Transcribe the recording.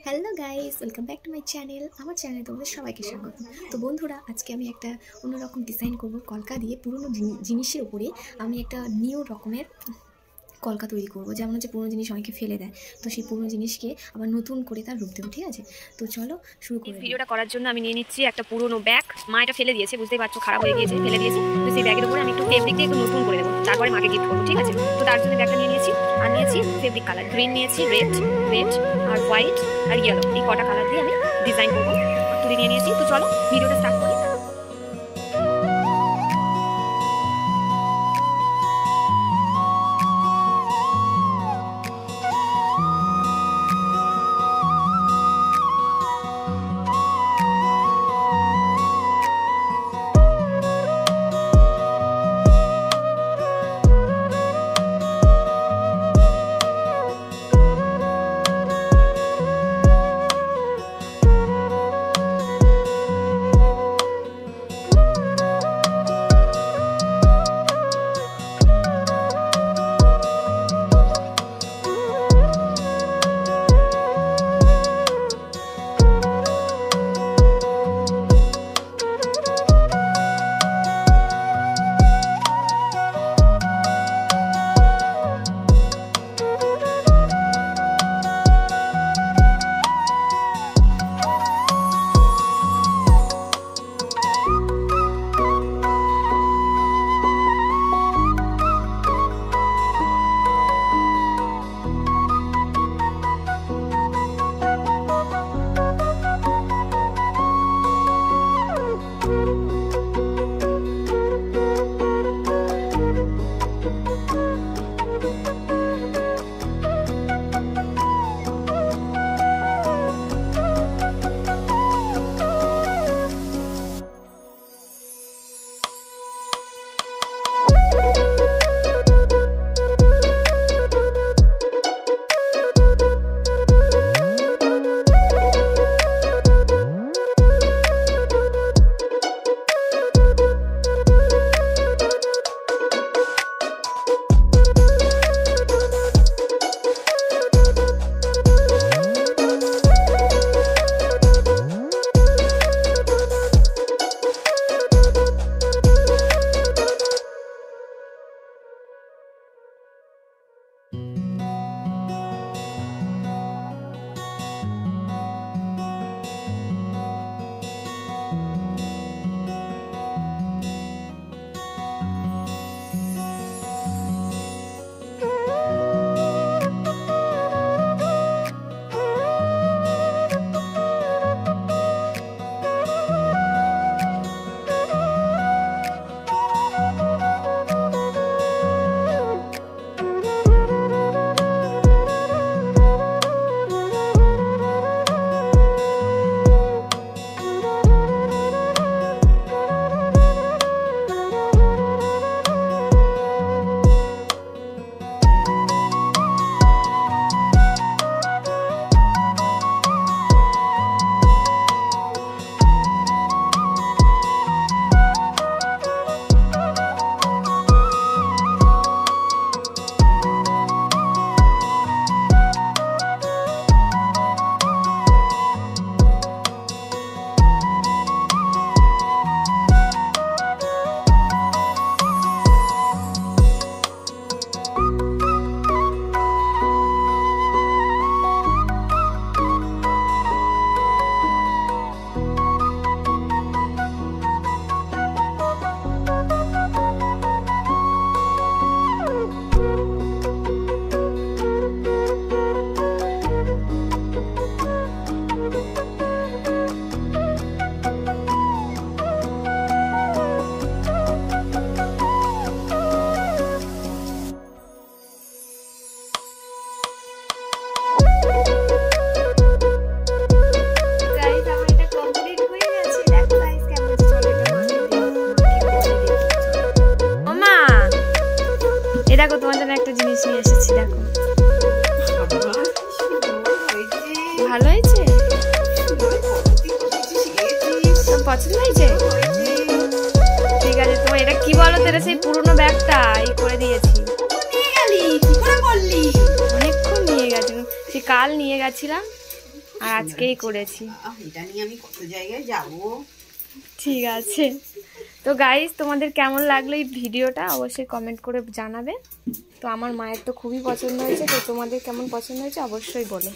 Hello guys, welcome back to my channel. আমার চ্যানেলে তোমাদের সবাইকে স্বাগত। তো বন্ধুরা, আজকে আমি একটা অন্যরকম ডিজাইন করব। কলকা দিয়ে পুরনো জিনিসের উপরে আমি একটা নিউ রকমের কলকা তৈরি করব। যেমন হচ্ছে পুরনো জিনিস অনেকে ফেলে দেয়, তো সেই পুরনো জিনিসকে আবার নতুন করে তার রূপ দেবো। ঠিক আছে, তো চলো শুরু করি। ভিডিওটা করার জন্য আমি নিয়ে নিচ্ছি একটা পুরনো ব্যাগ। মা এটা ফেলে দিয়েছে, বুঝতেই পারছো, খারাপ হয়ে গিয়েছে, ফেলে দিয়েছে। তো সেই ব্যাগের উপরে আমি একটু ফেব্রিক দিয়ে একটু নতুন করে দেবো, তারপরে মাকে গিফট করবো। ঠিক আছে, তো তার জন্য ব্যাগটা নিয়ে নিয়েছি। আর নিয়েছি ফেব্রিক কালার, গ্রিন নিয়েছি, রেড আর হোয়াইট আর ইয়েলো, এই কটা কালার দিয়ে আমি ডিজাইন করবো। তুলে নিয়ে নিয়েছি। তো চলো ভিডিওটা স্টার্ট করি। দেখো, তোমার জন্য একটা জিনিস নিয়ে এসেছি, দেখো। ভালো হয়েছে? পছন্দ হয়েছে? ঠিক আছে, তোমার এটা কি বলো তো, এটা সেই পুরনো ব্যাগটা এই করে দিয়েছি। অনেকক্ষণ নিয়ে গেছি, সে কাল নিয়ে গেছিলাম। আর আজকেই করেছি। এটা নিয়ে আমি কত জায়গায় যাব। ঠিক আছে, তো গাইস তোমাদের কেমন লাগলো এই ভিডিওটা অবশ্যই কমেন্ট করে জানাবে। তো আমার মায়ের তো খুবই পছন্দ হয়েছে, তো তোমাদের কেমন পছন্দ হয়েছে অবশ্যই বলো।